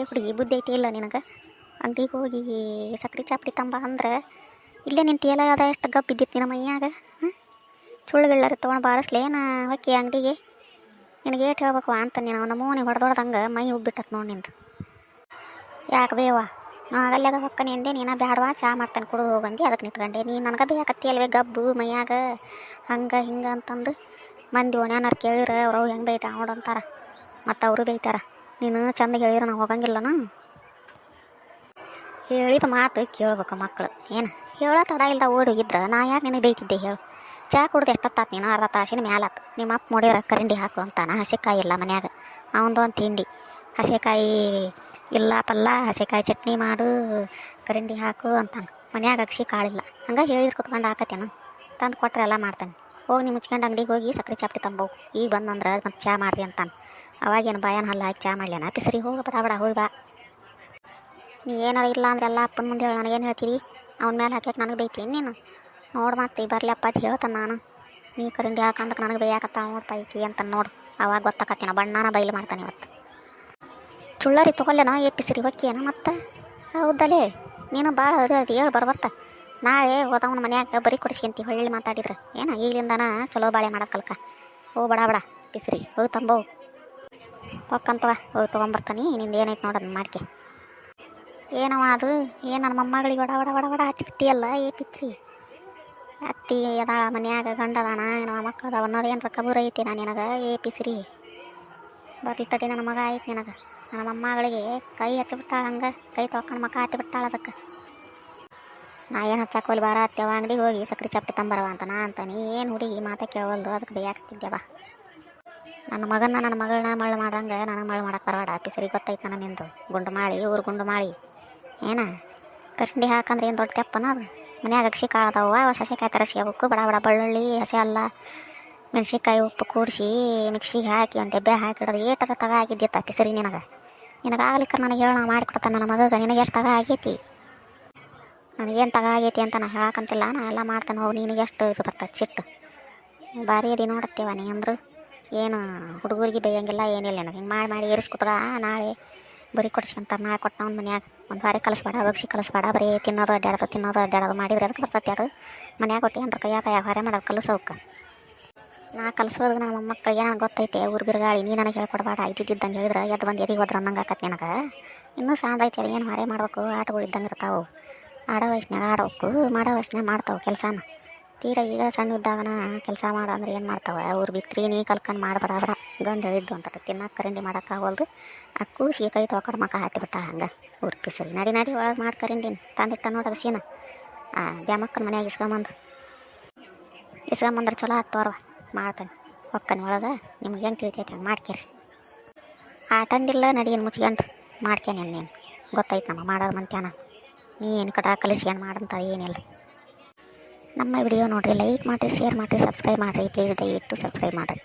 ಹುಡುಗಿ ಬುದ್ಧಿ ಐತಿ ಇಲ್ಲ ನಿನಗೆ? ಅಂಗಡಿಗೆ ಹೋಗಿ ಸಕ್ರೆ ಚಾಪಡಿ ತಂಬ ಅಂದ್ರೆ ಇಲ್ಲೇ ನಿಂತಿಯಲ್ಲ, ಅದ ಎಷ್ಟು ಗಪ್ ಬಿದ್ದಿತ್ತು ನಿನ್ನ ಮೈಯಾಗ. ಸುಳ್ಳುಗಳಾರ ತೊಗೊಂಡು ಬಾರಿಸ್ಲೇನ ಹೊಕ್ಕಿ ಅಂಗಡಿಗೆ? ನಿನಗೆ ಏಟು ಹೇಳ್ಬೇಕು ಅಂತ ನೀನು ಒಂದು ಮೂನಿ ಹೊಡೆದೊಡ್ದಂಗೆ ಮೈ ಉಬ್ಬಿಟ್ಟತ್ ನೋಡಿ ನಿಂದು. ಯಾಕೆ ಬೇವ ಅಲ್ಲಾಗ ಹೊಕ್ಕನೆ ಅಂದೆ, ನೀನು ಬ್ಯಾಡವಾ ಚಾ ಮಾಡ್ತಾನೆ ಕುಡಿದು ಹೋಗಂದು ಅದಕ್ಕೆ ನಿಂತ್ಕೊಂಡೆ. ನೀನು ನನಗೆ ಬೇಕತ್ತಿ ಅಲ್ವೇ ಗಬ್ಬು ಮೈಯಾಗ ಹಂಗೆ ಹಿಂಗೆ ಅಂತಂದು ಮಂದಿ ಓಣ್ಯಾನಾರು ಕೇಳಿದ್ರೆ ಅವ್ರು ಹೆಂಗೆ ಬೈತಾ ನೋಡಂತಾರ, ಮತ್ತು ಅವರು ಬೈತಾರ. ನೀನು ಚಂದ ಹೇಳಿದ್ರೆ ನಾವು ಹೋಗಂಗಿಲ್ಲನ? ಹೇಳಿದ ಮಾತು ಕೇಳ್ಬೇಕು ಮಕ್ಕಳು. ಏನು ಹೇಳೋ ತಡ ಇಲ್ದ ಓಡೋಗಿದ್ರೆ ನಾ ಯಾಕೆ ನಿನಗೆ ಬೈತಿದ್ದೆ ಹೇಳು? ಚಾ ಕುಡ್ದು ಎಷ್ಟೊತ್ತಾತು ನೀನು? ಅರ್ಧ ತಾಸಿನ ಮ್ಯಾಲಾತು. ನಿಮ್ಮ ಅಪ್ಪ ನೋಡಿದ್ರೆ ಕರಂಡಿ ಹಾಕು ಅಂತಾನ. ಹಸಿಕಾಯಿ ಇಲ್ಲ ಮನ್ಯಾಗ, ಅವನದು ಒಂದು ತಿಂಡಿ. ಹಸಿಕಾಯಿ ಇಲ್ಲ ಪಲ್ಲ, ಹಸಿಕಾಯಿ ಚಟ್ನಿ ಮಾಡು, ಕರಂಡಿ ಹಾಕು ಅಂತಾನೆ. ಮನ್ಯಾಗ ಅಗಸಿ ಕಾಳಿಲ್ಲ. ಹಂಗೆ ಹೇಳಿದ್ರೆ ಕುತ್ಕೊಂಡು ಹಾಕತ್ತೇನು? ತಂದು ಕೊಟ್ಟರೆ ಎಲ್ಲ ಮಾಡ್ತಾನೆ. ಹೋಗಿ ನೀವು ಮುಚ್ಕೊಂಡು ಅಂಗಡಿಗೆ ಹೋಗಿ ಸಕ್ರೆ ಚಾಪಡಿ ತಂಬೋವು. ಈಗ ಬಂದಂದ್ರೆ ಮತ್ತೆ ಚಾ ಮಾಡಿರಿ ಅಂತಾನೆ. ಅವಾಗೇನು ಬಾಯನ ಹಲ್ಲ ಹಾಕಿ ಚಾ ಮಾಡ್ಲೇನ? ಪಿಸರಿ ಹೋಗಿ ಬಡ ಹೋಗಿ ಬಾ. ನೀ ಏನಾರ ಇಲ್ಲ ಅಂದ್ರೆ ಎಲ್ಲ ಅಪ್ಪನ ಮುಂದೆ ಹೇಳಿ ನನಗೇನು ಹೇಳ್ತೀರಿ? ಅವ್ನ ಮೇಲೆ ಹಾಕ್ಯಾಕೆ ನನಗೆ ಬೈತೀನಿ ನೀನು? ನೋಡು ಮತ್ತೆ ಬರಲಿ ಅಪ್ಪಾಜಿ ಹೇಳ್ತಾನೆ. ನಾನು ನೀ ಕರಂಡಿ ಹಾಕಂದಕ್ಕೆ ನನಗೆ ಬೇಯಾಕತ್ತ ನೋಡು ಪೈಕಿ ಅಂತ ನೋಡು. ಅವಾಗ ಗೊತ್ತಾಕತ್ತೀನ ಬಣ್ಣನ ಬೈಲು ಮಾಡ್ತಾನೆ ಇವತ್ತು. ಚುಳ್ಳರಿ ತೊಗೊಲ್ಲೇನೋ ಎಪ್ಪಿಸಿರಿ ಹೊಕ್ಕಿಯೇನ ಮತ್ತೆ? ಹೌದಲೇ ನೀನು ಭಾಳ ಅದು ಹೇಳಿ ಬರ್ಬತ್ತ. ನಾಳೆ ಹೋದವನ ಮನ್ಯಾಗ ಬರೀ ಕೊಡಿಸ್ಕೊಂತಿ ಹೊಳ್ಳಿ ಮಾತಾಡಿದ್ರೆ ಏನು? ಈಗಲಿಂದನ ಚಲೋ ಬಾಳೆ ಮಾಡೋಕ್ಕಲ್ಕ. ಓ ಬಡ ಪಿಸ್ರಿ ಹೋಗಿ ತಂಬೋ ಹೊಕ್ಕಂತವ. ಹೋಗಿ ತೊಗೊಂಬರ್ತಾನೆ. ನಿಂದು ಏನೈತೆ ನೋಡೋದು ಮಾಡ್ಕೆ. ಏನವ ಅದು? ಏನು ನನ್ನ ಮೊಮ್ಮಗಳಿಗೆ ವಡ ಹಚ್ಚಿಬಿಟ್ಟಿಯಲ್ಲ ಏ ಪಿತ್ರಿ? ಅತ್ತಿ ಅದ ಮನ್ಯಾಗ ಗಂಡದಾನ ನಮ್ಮ ಮಕ್ಕಳದಾವ ಅನ್ನೋದೇನು ಕಬೂರ್ ಐತಿ ನಾನು ನಿನಗೆ ಏ ಪಿಸ್ರಿ? ಬರ್ಲಿ ತಡಿ ನನ್ನ ಮಗ ಐತಿ ನಿನಗೆ. ನನ್ನ ಮೊಮ್ಮಗಳಿಗೆ ಕೈ ಹಚ್ಚಿಬಿಟ್ಟಾಳ, ಹಂಗೆ ಕೈ ತೊಳ್ಕೊಂಡು ಮಕ್ಕ ಹತ್ತಿಬಿಟ್ಟಾಳ. ಅದಕ್ಕೆ ನಾ ಏನು ಹಚ್ಚಾಕೋಲಿ ಬಾರ ಅತ್ತೆವ ಅಂಗಡಿಗೆ ಹೋಗಿ ಸಕ್ರೆ ಚಾಪಡಿ ತಂಬರವ ಅಂತ ನಾ ಅಂತಾನೆ. ಏನು ಹುಡುಗಿ ಮಾತಾ ಕೇಳವಲ್ದು, ಅದಕ್ಕೆ ಬೇಯಾಕ್ತಿದ್ದೆವ. ನನ್ನ ಮಗಳನ್ನ ಮಳ್ಳು ಮಾಡ್ದಂಗೆ ನನಗೆ ಮಳ್ಳು ಮಾಡಕ್ಕೆ ಬರಬೇಡ ಪಿಸರಿ. ಗೊತ್ತೈತೆ ನಾನು ನಿಂದು ಗುಂಡು ಮಾಡಿ ಊರು ಗುಂಡು ಮಾಡಿ ಏನ ಕರಂಡಿ ಹಾಕಂದ್ರೆ ಏನು ದೊಡ್ಡ ತೆಪ್ಪನ? ಅದು ಮನ್ಯಾಗ ಅಗಸಿ ಕಾಳದವ ಹಸಿಕಾಯಿ ತರಸಿ ಅವಕ್ಕೆ ಬಡ ಬೆಳ್ಳುಳ್ಳಿ ಹಸಿ ಅಲ್ಲ ಮೆಣಸಿನ್ಕಾಯಿ ಉಪ್ಪು ಕೂಡಿಸಿ ಮಿಕ್ಸಿಗೆ ಹಾಕಿ ಒಂದು ಡಬ್ಬೆ ಹಾಕಿಡೋದು ಏಟರ ತಗ ಆಗಿದ್ದಿತ್ತ ಪಿಸರಿ ನಿನಗಾಗ್ಲಿಕ್ಕೆ ನನಗೆ ಹೇಳ ನಾ ಮಾಡಿಕೊಡ್ತಾನೆ ನನ್ನ ಮಗಗೆ. ನಿನಗೆ ಎಷ್ಟು ತಗ ಆಗೈತಿ? ನನಗೇನು ತಗ ಆಗೈತಿ ಅಂತ ನಾ ಹೇಳಕ್ಕಂತಿಲ್ಲ, ನಾ ಎಲ್ಲ ಮಾಡ್ತಾನೆ. ಹೋಗಿ ನಿನಗೆ ಎಷ್ಟು ಇದು ಬರ್ತದೆ ಸಿಟ್ಟು? ಭಾರಿ ಅದಿ ನೋಡತ್ತೇವ ನೀ ಅಂದರು. ಏನು ಹುಡುಗರಿಗೆ ಬೇಯಂಗಿಲ್ಲ ಏನಿಲ್ಲ ನನಗೆ. ಹಿಂಗೆ ಮಾಡಿ ಏರಿಸ್ಕೊತಗ ನಾಳೆ ಬರೀ ಕೊಡ್ಸ್ಕೊಂತಾರೆ. ನಾಳೆ ಕೊಟ್ಟು ಅವ್ನ ಮನ್ಯಾಗ ಒಂದು ಬಾರಿ ಕಲಿಸ್ಬೇಡ, ಬಗ್ಸಿ ಕಲಿಸ್ಬೇಡ. ಬರೀ ತಿನ್ನೋದು ಅಡ್ಡಾಡೋದು ಮಾಡಿದ್ರೆ ಅದಕ್ಕೆ ಬರ್ತೈತಿ. ಅದು ಮನ್ಯಾಗ ಒಟ್ಟು ಏನ್ರ ಕೈಯಾಗ ಹೊರೆ ಮಾಡೋದು ಕಲಿಸೋಕೆ. ನಾ ಕಲಿಸೋದು ನಮ್ಮ ಮಕ್ಕಳಿಗೆ ನನಗೆ ಗೊತ್ತೈತೆ. ಊರು ಬಿರುಗಾಳಿ ನೀ ನನಗೆ ಹೇಳ್ಕೊಡ್ಬೇಡ. ಇದ್ದಿದ್ದಂಗೆ ಹೇಳಿದ್ರೆ ಎದ್ದು ಬಂದು ಎದಿಗೆ ಹೋದ್ರೆ ಅನ್ನಂಗೆ ಆಕತಿ ನನಗೆ. ಇನ್ನೂ ಸಣ್ಣ ಐತಿ, ಏನು ಹೊರೆ ಮಾಡ್ಬೇಕು? ಆಟಗಳು ಇದ್ದಂಗೆ ಇರ್ತಾವೆ. ಆಡೋ ವಯಸ್ಸಿನಾಗ ಆಡೋಕು, ಮಾಡೋ ವಯಸ್ಸಿನಾಗ ಮಾಡ್ತಾವೆ ಕೆಲಸನ. ತೀರಾ ಈಗ ಸಣ್ಣ ಇದ್ದಾಗನ ಕೆಲಸ ಮಾಡೋ ಅಂದ್ರೆ ಏನು ಮಾಡ್ತಾವೆ? ಅವ್ರು ಬಿತ್ರಿ ನೀ ಕಲ್ಕೊಂಡು ಮಾಡಬೇಡ ಗಂಡು ಹೇಳಿದ್ದು ಅಂತಾರೆ. ತಿನ್ನಕ್ಕೆ ಕರಂಡಿ ಮಾಡೋಕ್ಕಾಗಲ್ದು. ಆ ಕೂಸಿಗೆ ಕೈ ತೊಳ್ಕೊಂಡು ಮಕ್ಕ ಹಾಕಿಬಿಟ್ಟ ಹಂಗೆ ಊರು ಪಿಸರಿ. ನಡಿ ಒಳಗೆ ಮಾಡಿ ಕರಂಡಿನ ತಂದಿಟ್ಟ ನೋಡೋದು ಸೀನ. ದ್ಯಾಮಕ್ಕನ ಮನ್ಯಾಗ ಇಸ್ಕೊಂಬಂದ್ರೆ ಚಲೋ ಆಗ್ತವ್ರವ ಮಾಡ್ತಾನೆ. ಒಕ್ಕನ ಒಳಗೆ ನಿಮ್ಗೆ ಹೆಂಗೆ ತಿಳಿತೈತೆ ಹಂಗೆ ಮಾಡ್ಕೇರಿ. ಆಟಂದಿಲ್ಲ ನಡಿಯೇನು ಮುಚ್ಕೊಂಡು ಮಾಡ್ಕೇನೆ. ನೀನು ಗೊತ್ತೈತೆ ನಮ್ಮ ಮಾಡೋದು ಮಂತ್ಯಾನ. ನೀ ಏನು ಕಲಿಸ್ಕೊಂಡು ಮಾಡಂತ ಏನಿಲ್ಲ. ನಮ್ಮ ವಿಡಿಯೋ ನೋಡಿರಿ, ಲೈಕ್ ಮಾಡಿರಿ, ಶೇರ್ ಮಾಡಿರಿ, ಸಬ್ಸ್ಕ್ರೈಬ್ ಮಾಡಿರಿ ಪ್ಲೀಸ್. ದಯವಿಟ್ಟು ಸಬ್ಸ್ಕ್ರೈಬ್ ಮಾಡಿರಿ.